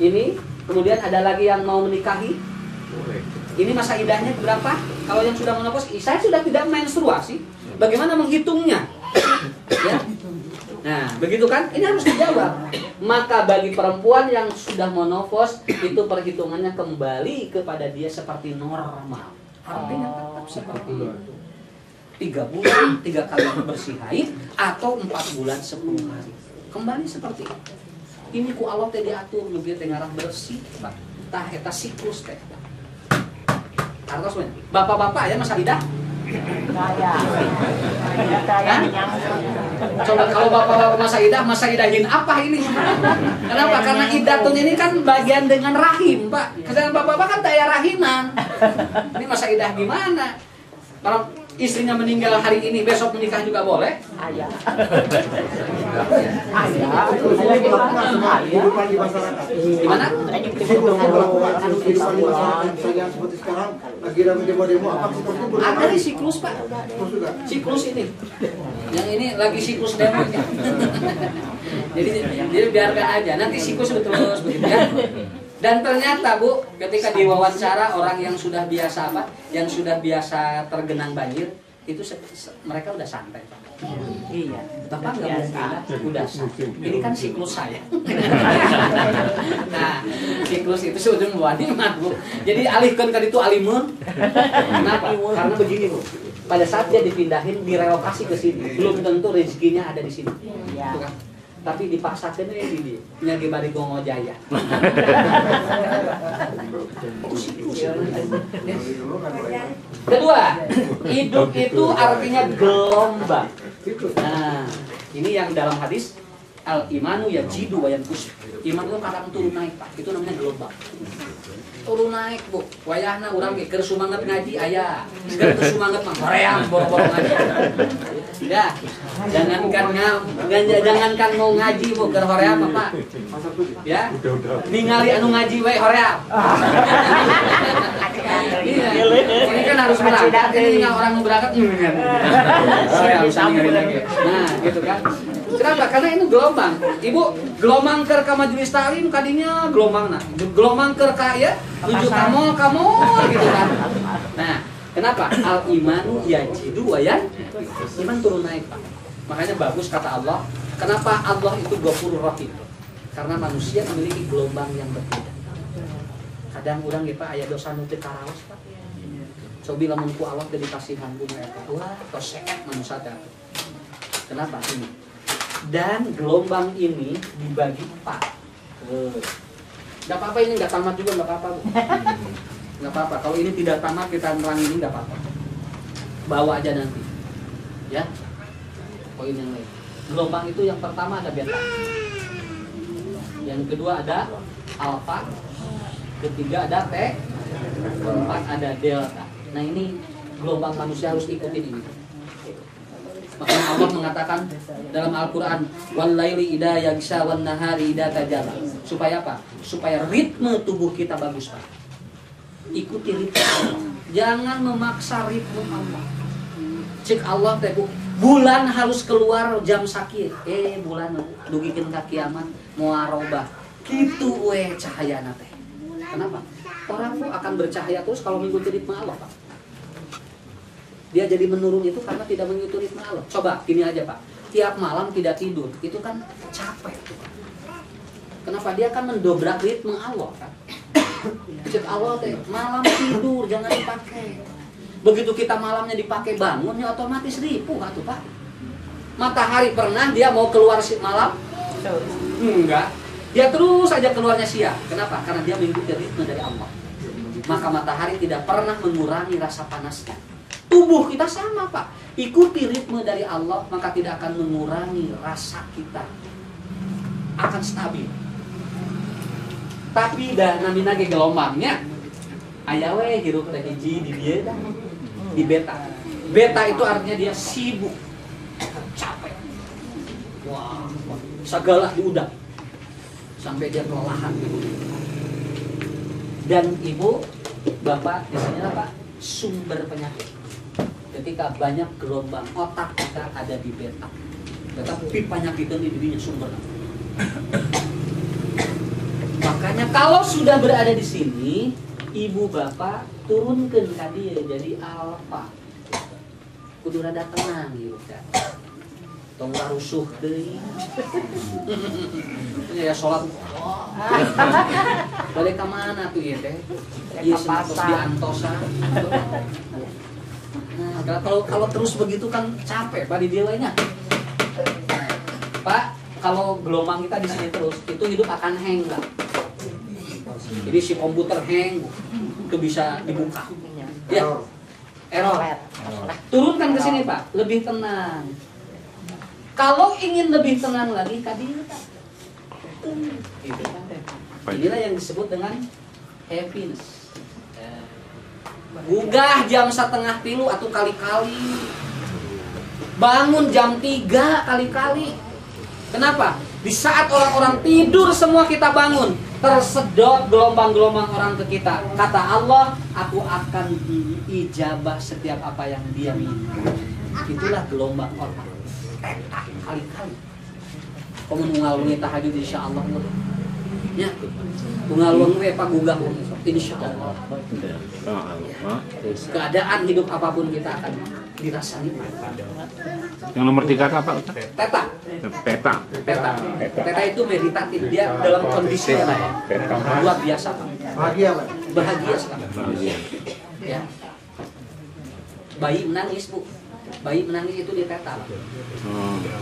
Ini, kemudian ada lagi yang mau menikahi. Ini masa idahnya berapa? Kalau yang sudah menopause, saya sudah tidak menstruasi. Bagaimana menghitungnya? Ya. Nah, begitu kan? Ini harus dijawab. Maka bagi perempuan yang sudah menopause, itu perhitungannya kembali kepada dia seperti normal. Artinya tetap seperti itu. 3 bulan, 3 kali bersih haid, atau 4 bulan 10 hari. Kembali seperti itu. Ini ku Allah teh diatur, lebih teh ngarang bersih, Pak. Tah eta siklus teh. Artos we. Bapak-bapak ya masa idah? Coba kalau bapak-bapak masa idahin apa ini? Kenapa? Karena idatun ini kan bagian dengan rahim, Pak. Sedangkan bapak-bapak kan daya rahiman. Ini masa idah gimana? Kalau istrinya meninggal hari ini, besok menikah juga boleh? Ayah. Kehidupan di masyarakat. Gimana? Kehidupan di masyarakat yang seperti sekarang lagi ramai demo-demo apa seperti itu? Ada di siklus, Pak. juga. Siklus ini. Yang ini lagi siklus demo. jadi biarkan aja. Nanti siklus terus begitu ya. Dan ternyata Bu, ketika diwawancara orang yang sudah biasa apa? Yang sudah biasa tergenang banjir, itu mereka udah santai, Pak. Iya. Bapak nggak mungkin udah santai. Ini kan siklus saya. Nah, siklus itu sudah membawa nikmat, Bu. Jadi alihkan ke itu alimun. Kenapa? Karena begini, Bu. Pada saat dia dipindahin, direlokasi ke sini, belum tentu rezekinya ada di sini. Iya. Gitu kan? Tapi dipaksakan ya ini nyagi bari Gongo Jaya. Kedua, hidup itu artinya gelombang. Nah, ini yang dalam hadis al-imanu yajidu wa yanqus. Iman itu kadang turun naik, Pak. Itu namanya gelombang. Turun naik, Bu. Wayahna urang ge keur sumanget ngaji aya. Keur teu sumanget mah hoream boro-boro ngaji. Ya, jangankan mau ngaji mau ke hoream Pak. Ya, ningali anu ngaji we hoream. Iya, ini kan harus berangkat. Ini orang berangkat saya harus ningali lagi. Nah, gitu kan. Kenapa? Karena ini gelombang. Ibu gelombang ke majelis taklim kadinya gelombang nah. Gelombang ke ya tujuh kamu gitu kan. Nah, kenapa? Al iman yajidu wa iman turun naik, Pak. Makanya bagus kata Allah. Kenapa Allah itu Ghafurur Rahim? Karena manusia memiliki gelombang yang berbeda. Kadang orang ya Pak aya dosa nu teu karaos Pak. Cobi lamun ku Allah teu dikasihan ku eta. Wah, tos seet manusia teh. Kenapa ini? Dan gelombang ini dibagi 4. Nggak apa-apa ini nggak tamat juga nggak apa-apa. Nggak apa-apa. Kalau ini tidak tamat kita nerang ini nggak apa-apa. Bawa aja nanti. Ya. Poin yang lain. Gelombang itu yang pertama ada beta. Yang kedua ada alfa. Ketiga ada t. Keempat ada delta. Nah ini gelombang manusia harus ikutin ini. Makanya Allah mengatakan dalam Al-Quran Wal-laili idha yagsha wan nahari idha tajalla. Supaya apa? Supaya ritme tubuh kita bagus Pak. Ikuti ritme Allah. Jangan memaksa ritme Allah. Cek Allah teh bulan harus keluar jam sakit. Bulan dugikeun ka kiamat muarobah. Kitu we cahayana teh. Kenapa? Orang tuh akan bercahaya terus kalau mengikuti ritme Allah Pak. Dia jadi menurun itu karena tidak mengikuti ritme Allah. Coba gini aja Pak, tiap malam tidak tidur, itu kan capek. Kenapa? Dia akan mendobrak ritme Allah kan. Cek Allah teh, malam tidur jangan dipakai. Begitu kita malamnya dipakai bangunnya otomatis ripuh atuh Pak. Matahari pernah dia mau keluar malam? Enggak. Dia terus saja keluarnya siang. Kenapa? Karena dia mengikuti ritme dari Allah. Maka matahari tidak pernah mengurangi rasa panasnya. Tubuh kita sama Pak. Ikuti ritme dari Allah maka tidak akan mengurangi rasa kita. Akan stabil. Tapi dah namina ge gelombangnya. Aya we hirup teh hiji di dieu dah. Di beta. Beta itu artinya dia sibuk. Capek. Wah, segala diudak. Sampai dia kelelahan gitu. Dan Ibu, Bapak di sini Pak sumber penyakit. Ketika banyak gelombang otak kita ada di beta, tetapi penyakit di dirinya sumber. Makanya kalau sudah berada di sini, ibu bapak turunkan tadi jadi alfa. Kudu rada tenang gitu kan. Tong rusuh deui. Ya salat. Balik ke mana tuh ya teh? Ieu senatos di Antosa. Nah, kalau terus begitu kan capek Pak di diawanya. Pak, kalau gelombang kita di sini terus, itu hidup akan hang Pak. Jadi si komputer hang, itu bisa dibuka. Ya, error. Turunkan ke sini Pak, lebih tenang. Kalau ingin lebih tenang lagi, tadi Pak. Gitu. Inilah yang disebut dengan happiness. Gugah jam 2:30 atau kali-kali. Bangun jam 3 kali-kali. Kenapa? Di saat orang-orang tidur semua kita bangun. Tersedot gelombang-gelombang orang ke kita. Kata Allah, aku akan diijabah setiap apa yang dia minta. Itulah gelombang orang. Kali-kali. Kamu ngalungi tahajud insya Allah. Ya, ngalung we Pak gugah insya Allah. Keadaan hidup apapun kita akan dirasani. Yang nomor 3 apa Ustaz? Teta. Peta. Teta itu meditatif, dia dalam kondisi yang luar biasa. Bahagia Pak. Bahagia sekali. Ya. Bayi menangis Bu. Bayi menangis itu di teta.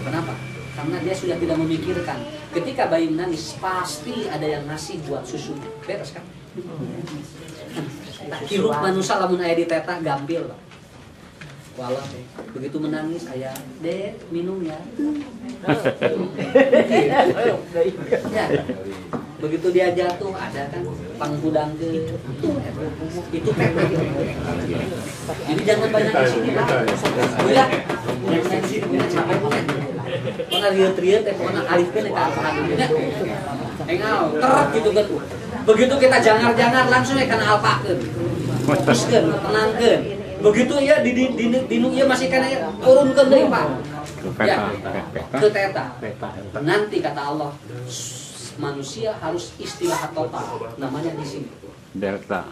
Kenapa? Karena dia sudah tidak memikirkan. Ketika bayi menangis pasti ada yang ngasih buat susu. Beres kan? Hirup manusia lamun aya di teta gampil. Walau begitu menangis ayah, Dek minum ya. Ya. begitu dia jatuh ada kan panggudang ke itu pepek. Jadi jangan banyak di sini Pak. Buya, jangan di sini buya capek banget. Mana riut-riut mana alifkeun eta apa nya. Engau, terap gitu kan. Begitu kita jangar-jangar langsung kana alpakeun. Teruskeun, tenangkeun. Begitu ya di nu ieu masih kana turunkeun deui Pak. Ya, ke teta. Nanti kata Allah manusia harus istirahat total. Namanya di sini. Delta.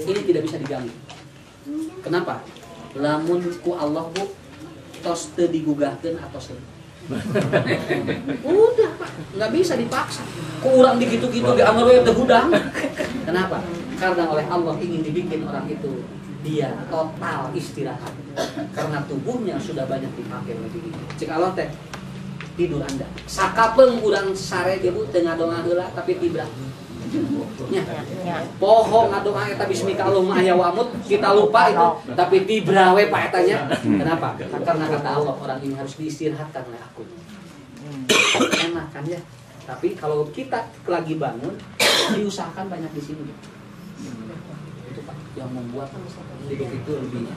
Ini tidak bisa diganggu. Kenapa? Lamun ku Allah Bu tos teu digugahkeun atos. Udah Pak, nggak bisa dipaksa. Ku urang digitu-gitu ge amar we teu gudang. Kenapa? Karena oleh Allah ingin dibikin orang itu dia total istirahat. Karena tubuhnya sudah banyak dipakai oleh diri. Cek Allah teh tidur Anda. Sakapeung urang sare ge Bu teu ngadonga heula tapi tibra. Nya. Poho ngadoa eta bismika Allahumma ahya wa amut, kita lupa itu, tapi tibra we Pak etanya. Kenapa? Karena kata Allah orang ini harus diistirahatkan oleh aku. Enak kan ya? Tapi kalau kita lagi bangun, diusahakan banyak di sini. Itu Pak yang membuat hidup itu lebih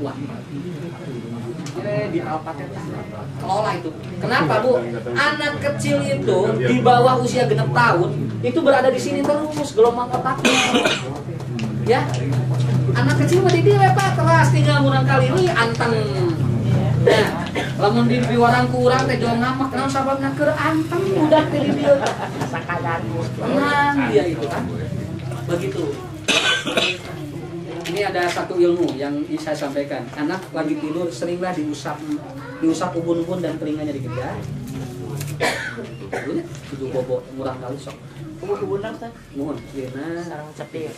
kuat. Di Alpaketa kelola itu. Kenapa Bu? Anak kecil itu di bawah usia genep tahun itu berada di sini terus gelombang otaknya. Ya, anak kecil mah di dia Pak keras tinggal murang kali ini anteng. Nah, lamun di warang kurang teh jong ngamak naon sababna keur anteng udah teh di dieu. Sakadar. Tenang dia itu kan. Begitu. Ini ada satu ilmu yang saya sampaikan. Anak lagi tidur seringlah diusap ubun-ubun dan telinganya dikejar. Dulu kudu bobo murah kali sok. Ubun-ubun teh. Nuhun, dieuna Sareng cepit.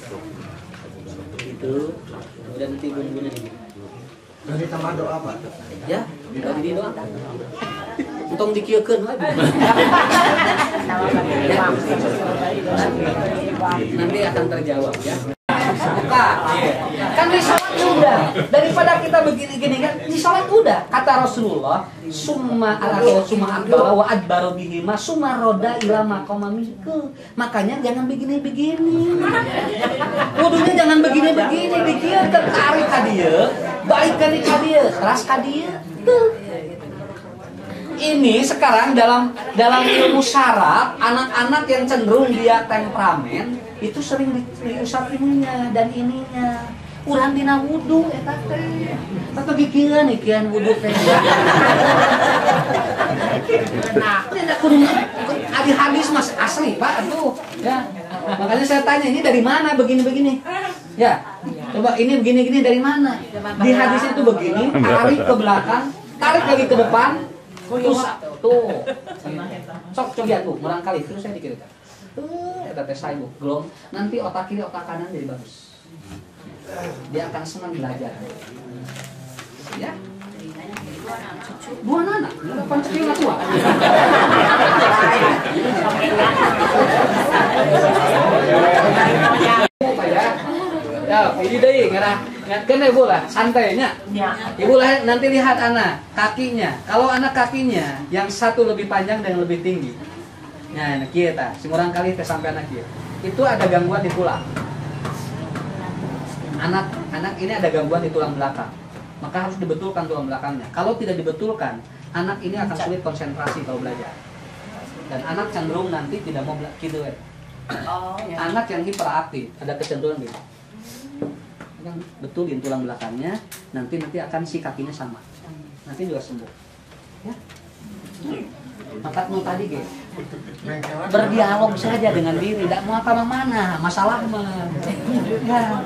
gitu. Kemudian nanti ubun-ubunnya ini. Dari tambah doa Pak. Ya, dari di doang. Untung dikieukeun we. Nanti akan terjawab ya. Bukan. Kan di sholat udah. Daripada kita begini-gini kan, di sholat udah. Kata Rasulullah, summa akbara wa adbara bihima summa roda ila maqamamiku. Makanya jangan begini-begini. Wudunya jangan begini-begini, dikir tertarik ka dieu, balik ka dieu, keras ka dieu. Ini sekarang dalam ilmu syaraf, anak-anak yang cenderung dia temperamen itu sering diusap ininya dan ininya. Urang dina wudu eta teh. Tapi gigieun ikian wudu teh. Nah, tidak kudu hadis mas asli Pak aduh. Ya. Makanya saya tanya ini dari mana begini-begini? Ya. Coba ini begini-gini dari mana? Di hadis itu begini, tarik ke belakang, tarik lagi ke depan. Tuh. Sok coba tuh, murang kali terus saya dikira. Eta teh saya belum. Nanti otak kiri otak kanan jadi bagus. Dia akan senang belajar. Ya. Dua anak, pancake enggak tua. Apa ya? Ya, ini deui ngarah. Kan Ibu lah, santainya. Ibu lah nanti lihat anak kakinya. Kalau anak kakinya yang satu lebih panjang dan lebih tinggi. Nah, kita simurang kali teh sampai anak kieu. Itu ada gangguan di tulang. Anak ini ada gangguan di tulang belakang. Maka harus dibetulkan tulang belakangnya. Kalau tidak dibetulkan, anak ini akan sulit konsentrasi kalau belajar. Dan anak cenderung nanti tidak mau belajar gitu ya. Anak yang hiperaktif ada kecenderungan gitu. Yang betulin tulang belakangnya, nanti akan si kakinya sama. Nanti juga sembuh. Ya. Maka mau tadi ge. Berdialog saja dengan diri, tidak mau apa mana, masalah mah. Ya.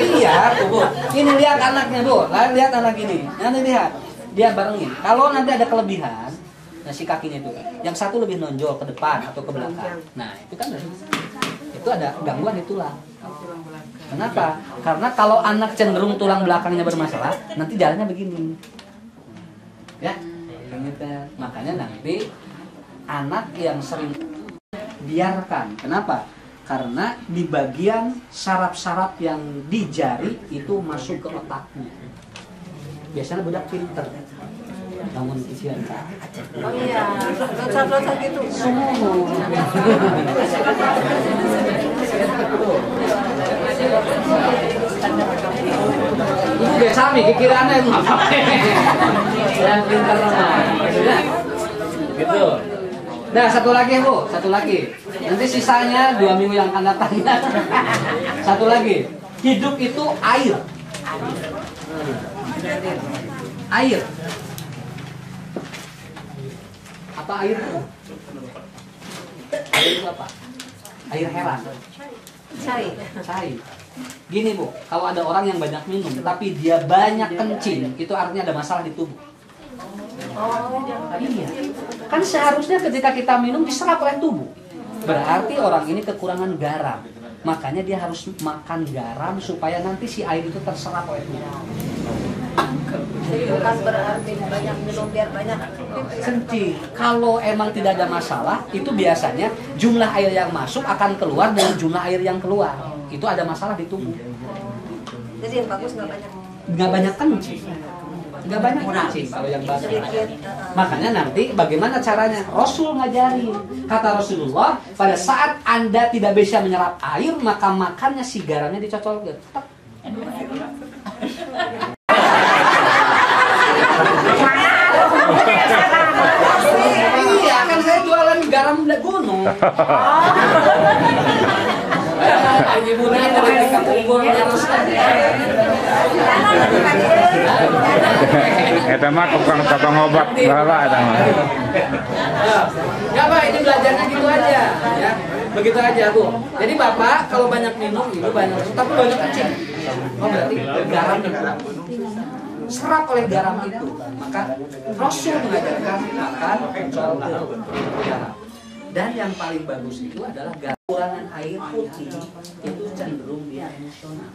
Iya, tuh, Bu. Ini lihat anaknya, Bu. Lihat anak ini. Nanti lihat. Dia barengin. Kalau nanti ada kelebihan, nah si kakinya itu, yang satu lebih nonjol ke depan atau ke belakang. Nah, itu kan itu ada gangguan di tulang. Kenapa? Karena kalau anak cenderung tulang belakangnya bermasalah, nanti jalannya begini. Ya, makanya nanti anak yang sering biarkan. Kenapa? Karena di bagian saraf-saraf yang di jari itu masuk ke otaknya. Biasanya budak pinter. namun ujian. Oh iya, loncat-loncat gitu. Itu biasa nih pikirannya yang apa? Yang pintar mah. Gitu. Nah, satu lagi Bu, satu lagi. Nanti sisanya 2 minggu yang akan datang. Satu lagi. Hidup itu air. Air. Apa air itu? Air itu apa? Air heran. Cair. Gini Bu, kalau ada orang yang banyak minum tapi dia banyak kencing, itu artinya ada masalah di tubuh. Iya. Kan seharusnya ketika kita minum diserap oleh tubuh. Berarti orang ini kekurangan garam. Makanya dia harus makan garam supaya nanti si air itu terserap oleh tubuh. Jadi bukan berarti banyak minum biar banyak Kencing. Kalau emang tidak ada masalah, itu biasanya jumlah air yang masuk akan keluar dengan jumlah air yang keluar. Itu ada masalah di tubuh. Jadi yang bagus Nggak banyak kencing. Nggak banyak kencing kalau yang bagus. Makanya nanti bagaimana caranya? Rasul ngajarin. Kata Rasulullah, pada saat Anda tidak bisa menyerap air, maka makannya si garamnya dicocol. Iya, kan saya jualan garam gunung. Ibunya dari kampung gue terus. Eta mah tukang obat bala eta mah. Ya Pak, ini belajarnya gitu aja, ya. Begitu aja Bu. Jadi Bapak kalau banyak minum itu banyak, tapi banyak kencing. Oh berarti garam serap oleh garam itu. Maka Rasul mengajarkan makan kencol garam. Dan yang paling bagus itu adalah kekurangan air putih itu cenderung dia emosional.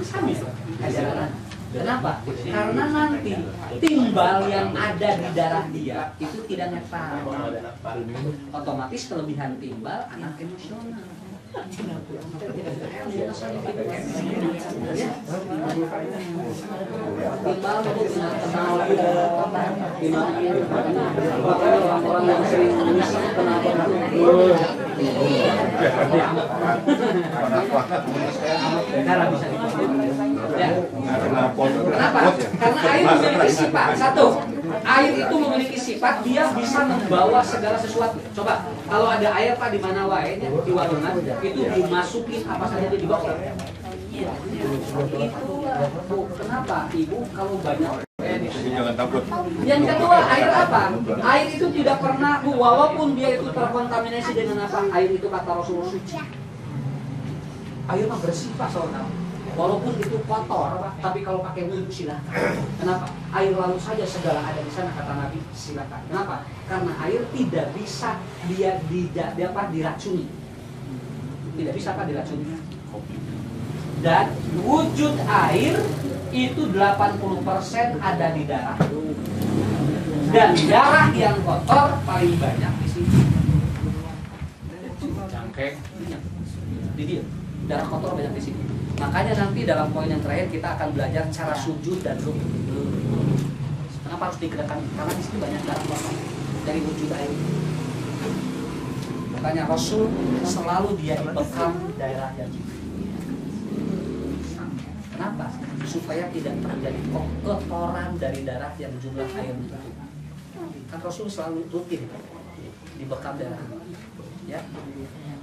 Sama ajaran. Kenapa? Karena nanti timbal yang ada di darah dia itu tidak netral. Otomatis kelebihan timbal anak emosional. Timbal kenal orang yang sering mengisi kenapa darah bisa ya. Kenapa? Karena air memiliki sifat. Satu, air itu memiliki sifat dia bisa membawa segala sesuatu. Coba, kalau ada air Pak di mana wae di warungan itu dimasukin apa saja dia dibawa. Itu kenapa Ibu kalau banyak Jangan takut. yang kedua, air apa? Air itu tidak pernah, walaupun dia itu terkontaminasi dengan apa? Air itu kata Rasulullah suci. Air mah bersih Pak saudara. Walaupun itu kotor, tapi kalau pakai wudhu silakan. Kenapa? Air laut saja segala ada di sana kata Nabi silakan. Kenapa? Karena air tidak bisa dia diracuni. Tidak bisa Pak diracuni. Dan wujud air itu 80% ada di darah. Dan darah yang kotor paling banyak di sini. Cangkeng. Di dia. Darah kotor banyak di sini. Makanya nanti dalam poin yang terakhir kita akan belajar cara sujud dan rukuk. Kenapa harus digerakkan? Karena di sini banyak darah kotor dari wujud air. Makanya Rasul selalu dia dibekam daerah yang kenapa? Supaya tidak terjadi kotoran dari darah yang jumlah air itu. Kan Rasul selalu rutin dibekam daerah. Ya.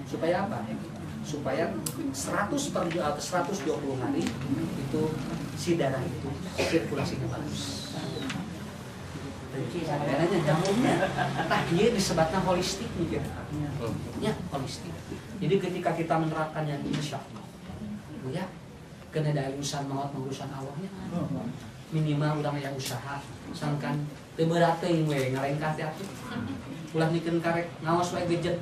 Supaya apa? Supaya 120 hari itu si darah itu sirkulasinya bagus. Darahnya jamurnya, nah dia disebutnya holistik nih ya, holistik. Jadi ketika kita menerapkannya insya Allah, ya, kena dari urusan maut urusan Allahnya, minimal udah yang usaha, sangkan teberat yang we ngalain kasih aku. Ulah bikin karek ngawas wae gadget.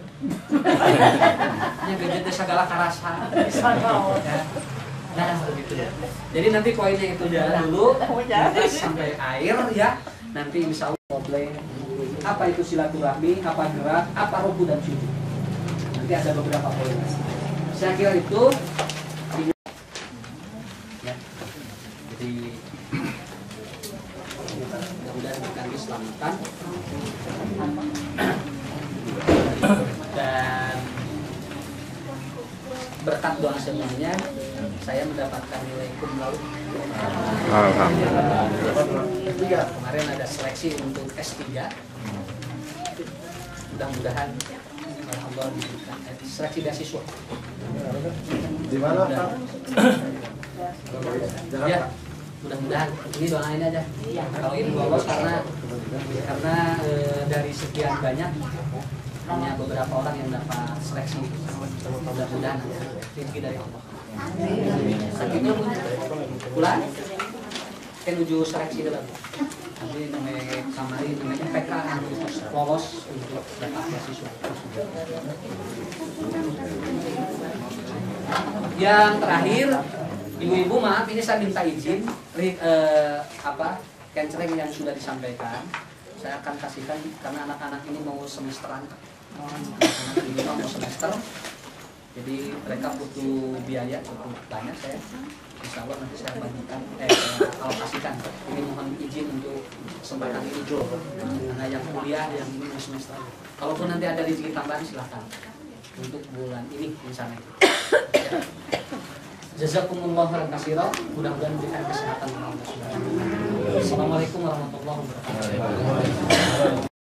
Nya gadget segala karasa. Nah, begitu. Jadi nanti poinnya itu jalan dulu sampai air ya. Nanti insya Allah problem. Apa itu silaturahmi, apa gerak, apa ruku dan sujud. Nanti ada beberapa poin. Saya kira itu ya. Jadi Dan berkat doa semuanya saya mendapatkan nilai cum laude. Alhamdulillah. Kemarin ada seleksi untuk S3. Mudah-mudahan Allah diberikan seleksi beasiswa. Di mana Pak? Ya, mudah-mudahan ini doain aja. Kalau ini lolos karena dari sekian banyak hanya beberapa orang yang dapat seleksi. Mudah-mudahan rezeki dari Allah. Sakitnya bulan kan uju seleksi dalam. Nanti namanya kamari namanya PK lolos untuk dapat beasiswa. Yang terakhir, ibu-ibu maaf ini saya minta izin canceling yang sudah disampaikan saya akan kasihkan karena anak-anak ini mau semesteran. Anak-anak ini mau semester. Jadi mereka butuh biaya cukup banyak saya. Insya Allah nanti saya bagikan, alokasikan. Ini mohon izin untuk kesempatan ini karena yang kuliah, yang ini semester. Kalaupun nanti ada rezeki tambahan silahkan untuk bulan ini misalnya. Ya. Jazakumullah khairan katsira. Mudah-mudahan diberikan kesehatan. Assalamualaikum warahmatullahi wabarakatuh.